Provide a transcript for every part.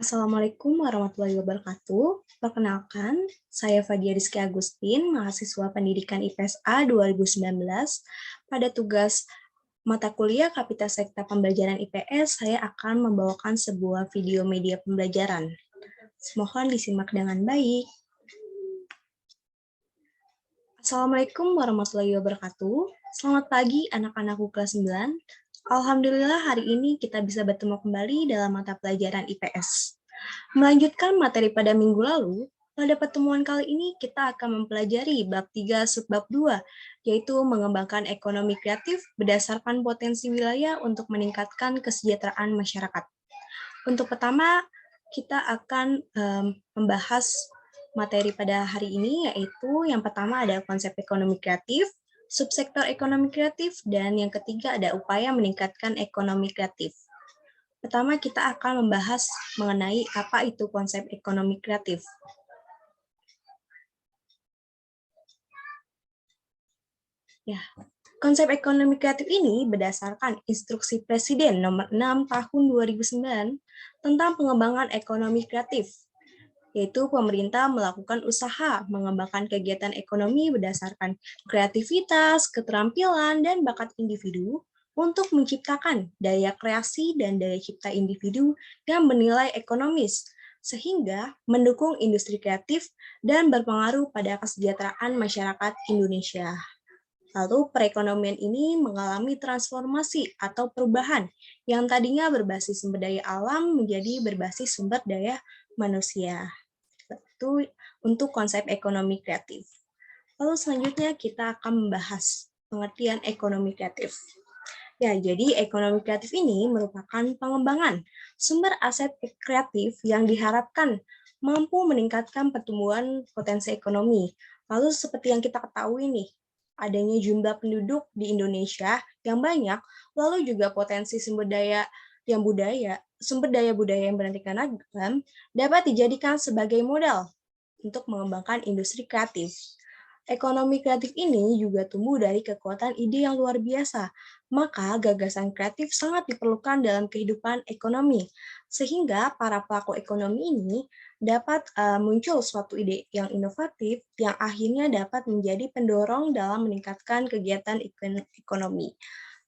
Assalamualaikum warahmatullahi wabarakatuh. Perkenalkan, saya Fadia Rizky Agustin, mahasiswa pendidikan IPSA 2019. Pada tugas mata kuliah Kapita Sekta Pembelajaran IPS, saya akan membawakan sebuah video media pembelajaran. Mohon disimak dengan baik. Assalamualaikum warahmatullahi wabarakatuh. Selamat pagi anak-anakku kelas 9. Alhamdulillah hari ini kita bisa bertemu kembali dalam mata pelajaran IPS. Melanjutkan materi pada minggu lalu, pada pertemuan kali ini kita akan mempelajari bab 3 subbab 2, yaitu mengembangkan ekonomi kreatif berdasarkan potensi wilayah untuk meningkatkan kesejahteraan masyarakat. Untuk pertama, kita akan membahas materi pada hari ini, yaitu yang pertama ada konsep ekonomi kreatif, subsektor ekonomi kreatif, dan yang ketiga ada upaya meningkatkan ekonomi kreatif. Pertama, kita akan membahas mengenai apa itu konsep ekonomi kreatif. Ya, konsep ekonomi kreatif ini berdasarkan Instruksi Presiden Nomor 6 Tahun 2009 tentang pengembangan ekonomi kreatif, yaitu pemerintah melakukan usaha mengembangkan kegiatan ekonomi berdasarkan kreativitas, keterampilan, dan bakat individu untuk menciptakan daya kreasi dan daya cipta individu yang bernilai ekonomis, sehingga mendukung industri kreatif dan berpengaruh pada kesejahteraan masyarakat Indonesia. Lalu perekonomian ini mengalami transformasi atau perubahan yang tadinya berbasis sumber daya alam menjadi berbasis sumber daya manusia. Itu untuk konsep ekonomi kreatif. Lalu selanjutnya kita akan membahas pengertian ekonomi kreatif. Ya, jadi ekonomi kreatif ini merupakan pengembangan sumber aset kreatif yang diharapkan mampu meningkatkan pertumbuhan potensi ekonomi. Lalu seperti yang kita ketahui nih, adanya jumlah penduduk di Indonesia yang banyak, lalu juga potensi sumber daya budaya yang beraneka ragam dapat dijadikan sebagai modal untuk mengembangkan industri kreatif. Ekonomi kreatif ini juga tumbuh dari kekuatan ide yang luar biasa, maka gagasan kreatif sangat diperlukan dalam kehidupan ekonomi, sehingga para pelaku ekonomi ini dapat muncul suatu ide yang inovatif yang akhirnya dapat menjadi pendorong dalam meningkatkan kegiatan ekonomi.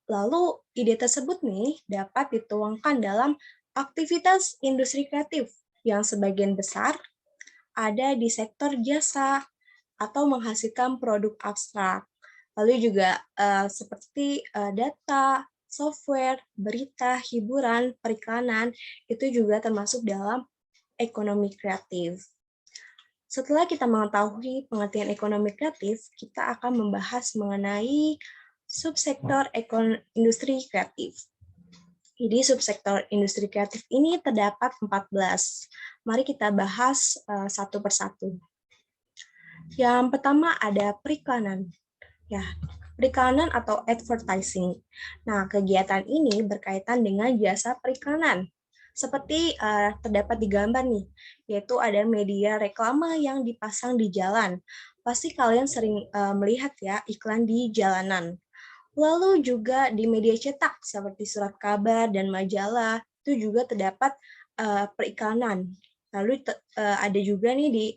Lalu ide tersebut nih dapat dituangkan dalam aktivitas industri kreatif yang sebagian besar ada di sektor jasa atau menghasilkan produk abstrak. Lalu juga seperti data, software, berita, hiburan, periklanan, itu juga termasuk dalam ekonomi kreatif. Setelah kita mengetahui pengertian ekonomi kreatif, kita akan membahas mengenai subsektor industri kreatif. Jadi subsektor industri kreatif ini terdapat 14. Mari kita bahas satu persatu. Yang pertama ada periklanan. Ya, periklanan atau advertising. Nah, kegiatan ini berkaitan dengan jasa periklanan. Seperti terdapat di gambar nih, yaitu ada media reklame yang dipasang di jalan. Pasti kalian sering melihat ya iklan di jalanan. Lalu juga di media cetak seperti surat kabar dan majalah itu juga terdapat periklanan. Lalu ada juga nih di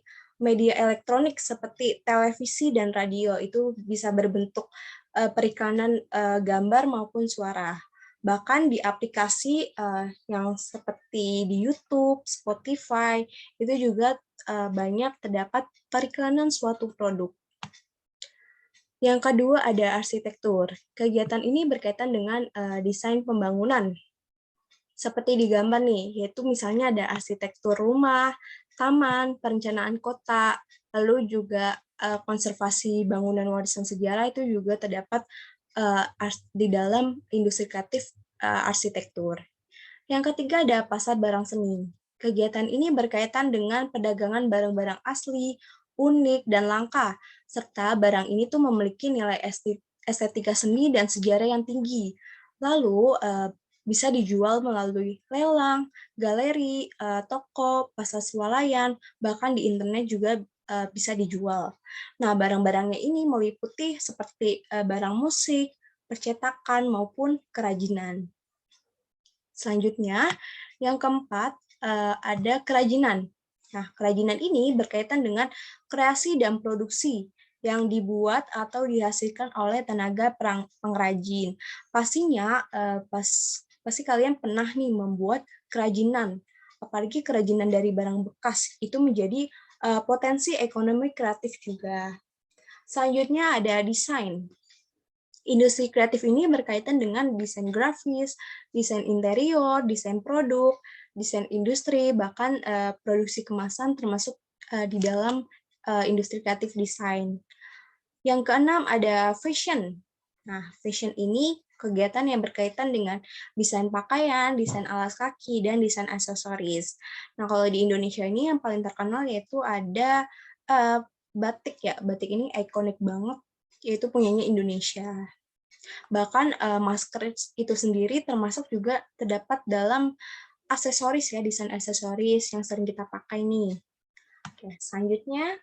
media elektronik seperti televisi dan radio itu bisa berbentuk periklanan gambar maupun suara. Bahkan di aplikasi yang seperti di YouTube, Spotify itu juga banyak terdapat periklanan suatu produk. Yang kedua ada arsitektur. Kegiatan ini berkaitan dengan desain pembangunan. Seperti di gambar nih, yaitu misalnya ada arsitektur rumah, taman, perencanaan kota, lalu juga konservasi bangunan warisan sejarah itu juga terdapat di dalam industri kreatif arsitektur. Yang ketiga ada pasar barang seni. Kegiatan ini berkaitan dengan perdagangan barang-barang asli, unik, dan langka, serta barang ini tuh memiliki nilai estetika seni dan sejarah yang tinggi. Lalu bisa dijual melalui lelang, galeri, toko, pasar swalayan, bahkan di internet juga bisa dijual. Nah, barang-barangnya ini meliputi seperti barang musik, percetakan, maupun kerajinan. Selanjutnya, yang keempat ada kerajinan. Nah, kerajinan ini berkaitan dengan kreasi dan produksi yang dibuat atau dihasilkan oleh tenaga pengrajin. Pastinya pasti kalian pernah nih membuat kerajinan, apalagi kerajinan dari barang bekas itu menjadi potensi ekonomi kreatif juga. Selanjutnya ada desain. Industri kreatif ini berkaitan dengan desain grafis, desain interior, desain produk, desain industri, bahkan produksi kemasan termasuk di dalam industri kreatif desain. Yang keenam ada fashion. Nah, fashion ini kegiatan yang berkaitan dengan desain pakaian, desain alas kaki, dan desain aksesoris. Nah, kalau di Indonesia ini yang paling terkenal yaitu ada batik ya. Batik ini ikonik banget, yaitu punyanya Indonesia. Bahkan masker itu sendiri termasuk juga terdapat dalam aksesoris ya, desain aksesoris yang sering kita pakai nih. Oke, selanjutnya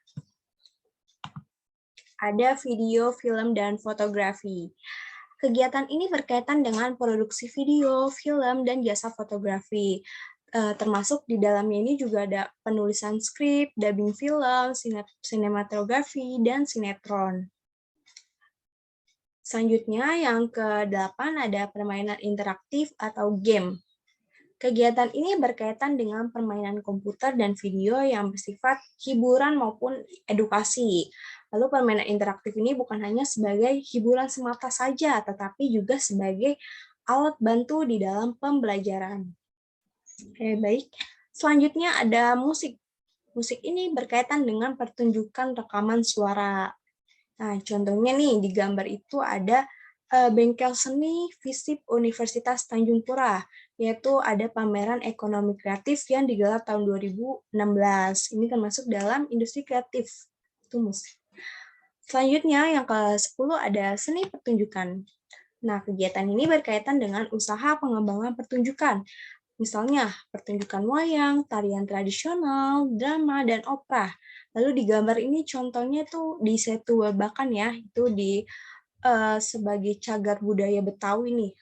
ada video, film, dan fotografi. Kegiatan ini berkaitan dengan produksi video, film, dan jasa fotografi. Termasuk di dalamnya ini juga ada penulisan skrip, dubbing film, sinematografi, dan sinetron. Selanjutnya yang ke-8 ada permainan interaktif atau game. Kegiatan ini berkaitan dengan permainan komputer dan video yang bersifat hiburan maupun edukasi. Lalu permainan interaktif ini bukan hanya sebagai hiburan semata saja, tetapi juga sebagai alat bantu di dalam pembelajaran. Oke, baik. Selanjutnya ada musik. Musik ini berkaitan dengan pertunjukan rekaman suara. Nah, contohnya nih, di gambar itu ada bengkel seni FISIP Universitas Tanjung Pura, yaitu ada pameran ekonomi kreatif yang digelar tahun 2016. Ini termasuk dalam industri kreatif. Itu musik. Selanjutnya, yang ke-10 ada seni pertunjukan. Nah, kegiatan ini berkaitan dengan usaha pengembangan pertunjukan. Misalnya, pertunjukan wayang, tarian tradisional, drama, dan opera. Lalu di gambar ini contohnya tuh di Setu Babakan ya, itu di sebagai cagar budaya Betawi nih.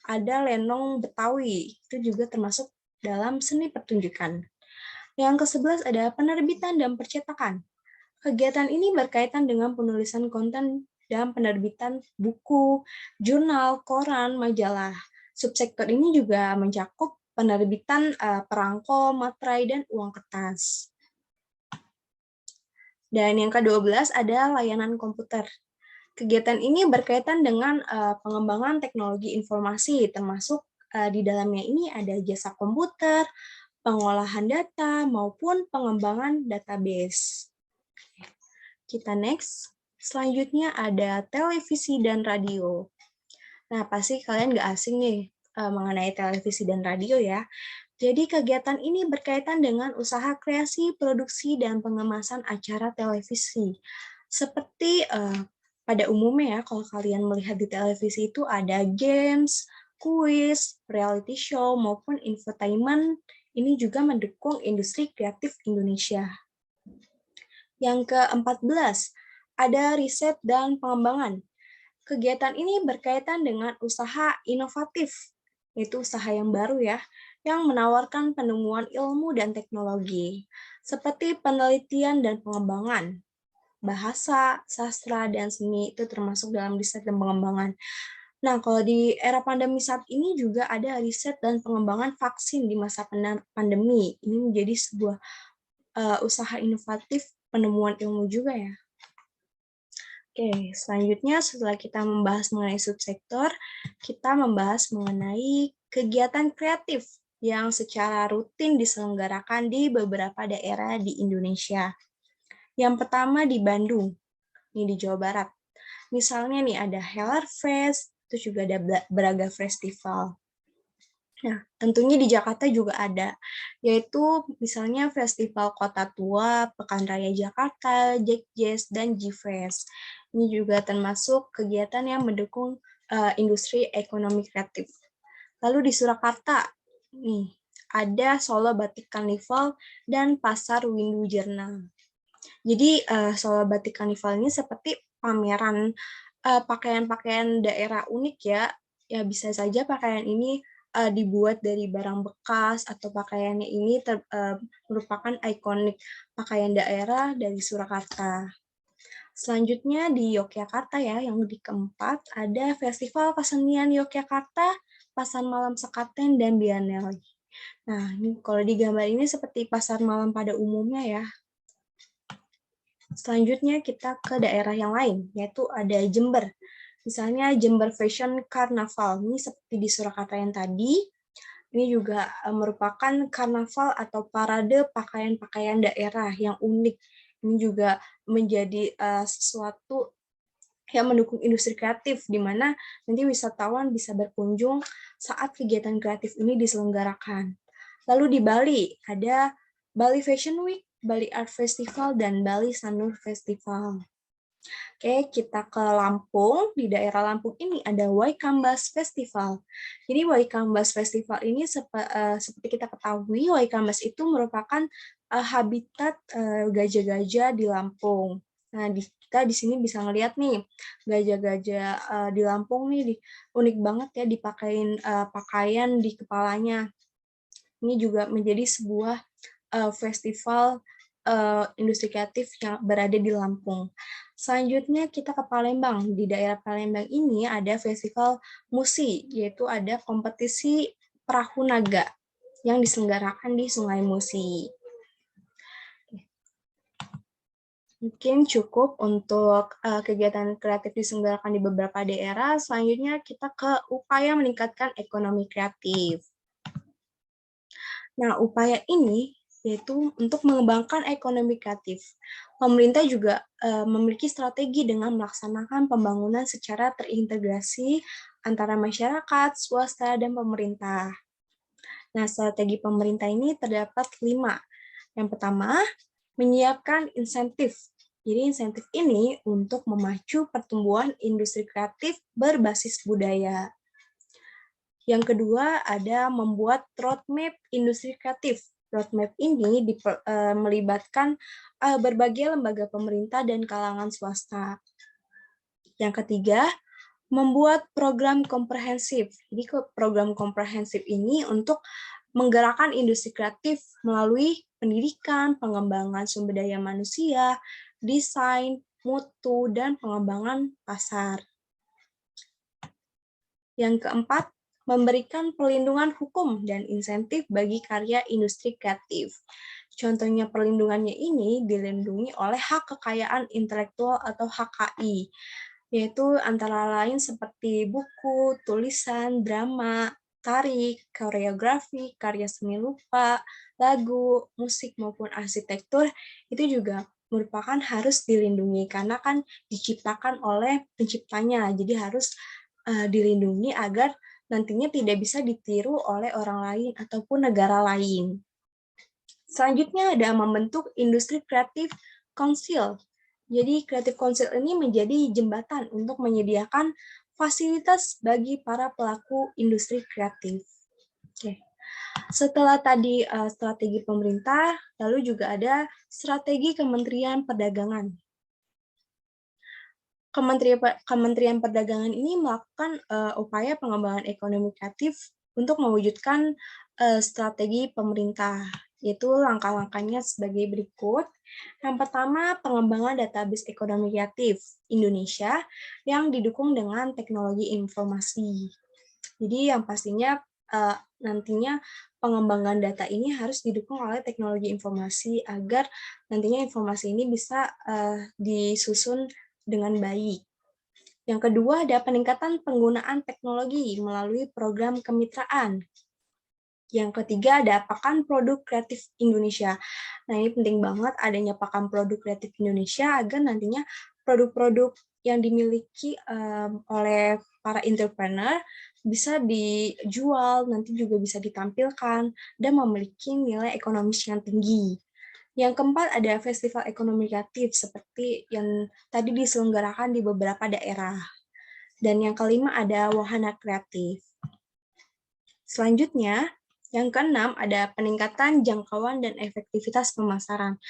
Ada lenong Betawi, itu juga termasuk dalam seni pertunjukan. Yang ke-11 ada penerbitan dan percetakan. Kegiatan ini berkaitan dengan penulisan konten dan penerbitan buku, jurnal, koran, majalah. Subsektor ini juga mencakup penerbitan perangko, materai, dan uang kertas. Dan yang ke-12 ada layanan komputer. Kegiatan ini berkaitan dengan pengembangan teknologi informasi, termasuk di dalamnya ini ada jasa komputer, pengolahan data, maupun pengembangan database. Kita next. Selanjutnya ada televisi dan radio. Nah, pasti kalian nggak asing nih mengenai televisi dan radio ya. Jadi kegiatan ini berkaitan dengan usaha kreasi, produksi, dan pengemasan acara televisi. Seperti pada umumnya ya, kalau kalian melihat di televisi itu ada games, kuis, reality show, maupun infotainment. Ini juga mendukung industri kreatif Indonesia. Yang ke-14, ada riset dan pengembangan. Kegiatan ini berkaitan dengan usaha inovatif, yaitu usaha yang baru ya, yang menawarkan penemuan ilmu dan teknologi, seperti penelitian dan pengembangan. Bahasa, sastra, dan seni itu termasuk dalam riset dan pengembangan. Nah, kalau di era pandemi saat ini juga ada riset dan pengembangan vaksin di masa pandemi. Ini menjadi sebuah usaha inovatif penemuan ilmu juga ya. Oke, selanjutnya setelah kita membahas mengenai subsektor, kita membahas mengenai kegiatan kreatif yang secara rutin diselenggarakan di beberapa daerah di Indonesia. Yang pertama di Bandung, ini di Jawa Barat. Misalnya nih ada Heller Fest, terus juga ada Braga Festival. Nah, tentunya di Jakarta juga ada, yaitu misalnya Festival Kota Tua, Pekan Raya Jakarta, Jack Jazz, dan G-Fest. Ini juga termasuk kegiatan yang mendukung industri ekonomi kreatif. Lalu di Surakarta, nih ada Solo Batik Carnival dan Pasar Windu Jerna. Jadi Solo Batik Carnival ini seperti pameran pakaian-pakaian daerah unik ya. Ya bisa saja pakaian ini dibuat dari barang bekas atau pakaiannya ini merupakan ikonik pakaian daerah dari Surakarta. Selanjutnya di Yogyakarta ya, yang di keempat ada Festival Kesenian Yogyakarta, Pasar Malam Sekaten, dan Biennale. Nah, ini kalau di gambar ini seperti pasar malam pada umumnya ya. Selanjutnya kita ke daerah yang lain, yaitu ada Jember. Misalnya Jember Fashion Carnaval, ini seperti di Surakarta yang tadi, ini juga merupakan karnaval atau parade pakaian-pakaian daerah yang unik. Ini juga menjadi sesuatu yang mendukung industri kreatif, di mana nanti wisatawan bisa berkunjung saat kegiatan kreatif ini diselenggarakan. Lalu di Bali, ada Bali Fashion Week, Bali Art Festival, dan Bali Sanur Festival. Oke, kita ke Lampung. Di daerah Lampung ini ada Waikambas Festival. Jadi Waikambas Festival ini seperti kita ketahui, Waikambas itu merupakan habitat gajah-gajah di Lampung. Nah, kita di sini bisa ngelihat nih, gajah-gajah di Lampung nih unik banget ya dipakein pakaian di kepalanya. Ini juga menjadi sebuah festival industri kreatif yang berada di Lampung. Selanjutnya kita ke Palembang. Di daerah Palembang ini ada festival Musi, yaitu ada kompetisi perahu naga yang diselenggarakan di Sungai Musi. Mungkin cukup untuk kegiatan kreatif diselenggarakan di beberapa daerah. Selanjutnya kita ke upaya meningkatkan ekonomi kreatif. Nah, upaya ini yaitu untuk mengembangkan ekonomi kreatif. Pemerintah juga memiliki strategi dengan melaksanakan pembangunan secara terintegrasi antara masyarakat, swasta, dan pemerintah. Nah, strategi pemerintah ini terdapat 5. Yang pertama, menyiapkan insentif. Jadi insentif ini untuk memacu pertumbuhan industri kreatif berbasis budaya. Yang kedua, ada membuat roadmap industri kreatif. Roadmap ini melibatkan berbagai lembaga pemerintah dan kalangan swasta. Yang ketiga, membuat program komprehensif. Jadi program komprehensif ini untuk menggerakkan industri kreatif melalui pendidikan, pengembangan sumber daya manusia, desain, mutu, dan pengembangan pasar. Yang keempat, memberikan perlindungan hukum dan insentif bagi karya industri kreatif. Contohnya perlindungannya ini dilindungi oleh hak kekayaan intelektual atau HKI, yaitu antara lain seperti buku, tulisan, drama, tari, koreografi, karya seni rupa, lagu, musik, maupun arsitektur, itu juga merupakan harus dilindungi karena kan diciptakan oleh penciptanya, jadi harus dilindungi agar nantinya tidak bisa ditiru oleh orang lain ataupun negara lain. Selanjutnya ada membentuk industri kreatif council. Jadi Creative Council ini menjadi jembatan untuk menyediakan fasilitas bagi para pelaku industri kreatif. Oke. Setelah tadi strategi pemerintah, lalu juga ada strategi Kementerian Perdagangan. Kementerian Perdagangan ini melakukan upaya pengembangan ekonomi kreatif untuk mewujudkan strategi pemerintah, yaitu langkah-langkahnya sebagai berikut. Yang pertama, pengembangan database ekonomi kreatif Indonesia yang didukung dengan teknologi informasi. Jadi yang pastinya nantinya pengembangan data ini harus didukung oleh teknologi informasi agar nantinya informasi ini bisa disusun dengan baik. Yang kedua, ada peningkatan penggunaan teknologi melalui program kemitraan. Yang ketiga, ada Pekan Produk Kreatif Indonesia. Nah, ini penting banget adanya Pekan Produk Kreatif Indonesia agar nantinya produk-produk yang dimiliki oleh para entrepreneur bisa dijual, nanti juga bisa ditampilkan, dan memiliki nilai ekonomis yang tinggi. Yang keempat ada festival ekonomi kreatif seperti yang tadi diselenggarakan di beberapa daerah. Dan yang kelima ada wahana kreatif. Selanjutnya, yang keenam ada peningkatan jangkauan dan efektivitas pemasaran.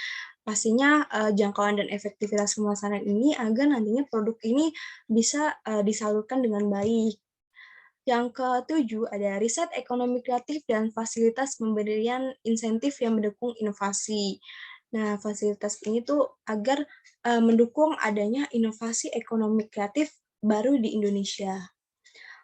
Pastinya jangkauan dan efektivitas pemasaran ini agar nantinya produk ini bisa disalurkan dengan baik. Yang ketujuh ada riset ekonomi kreatif dan fasilitas pemberian insentif yang mendukung inovasi. Nah, fasilitas ini tuh agar mendukung adanya inovasi ekonomi kreatif baru di Indonesia.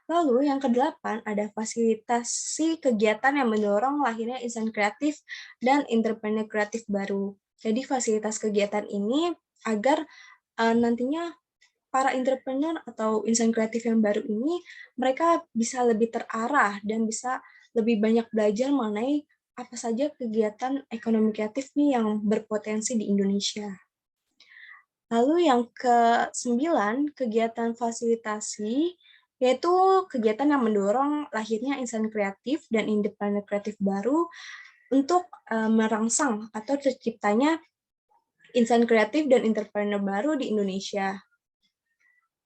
Lalu yang kedelapan ada fasilitasi kegiatan yang mendorong lahirnya insan kreatif dan entrepreneur kreatif baru. Jadi fasilitas kegiatan ini agar nantinya para entrepreneur atau insan kreatif yang baru ini mereka bisa lebih terarah dan bisa lebih banyak belajar mengenai apa saja kegiatan ekonomi kreatif nih yang berpotensi di Indonesia. Lalu yang ke-9, kegiatan fasilitasi, yaitu kegiatan yang mendorong lahirnya insan kreatif dan independen kreatif baru untuk merangsang atau terciptanya insan kreatif dan entrepreneur baru di Indonesia.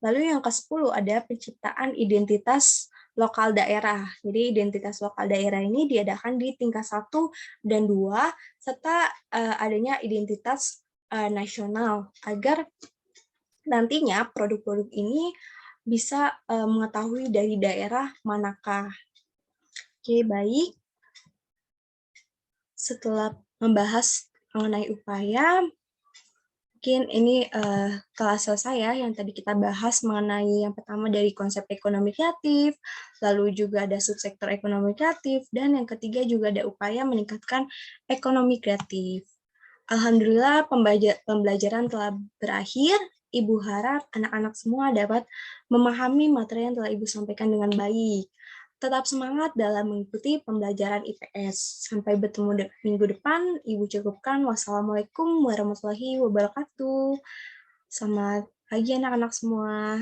Lalu yang ke-10 ada penciptaan identitas lokal daerah. Jadi identitas lokal daerah ini diadakan di tingkat 1 dan 2, serta adanya identitas nasional, agar nantinya produk-produk ini bisa mengetahui dari daerah manakah. Oke, baik. Setelah membahas mengenai upaya, mungkin ini kelas saya yang tadi kita bahas mengenai yang pertama dari konsep ekonomi kreatif, lalu juga ada subsektor ekonomi kreatif, dan yang ketiga juga ada upaya meningkatkan ekonomi kreatif. Alhamdulillah pembelajaran telah berakhir. Ibu harap anak-anak semua dapat memahami materi yang telah Ibu sampaikan dengan baik. Tetap semangat dalam mengikuti pembelajaran IPS. Sampai bertemu minggu depan. Ibu cukupkan. Wassalamualaikum warahmatullahi wabarakatuh. Selamat pagi anak-anak semua.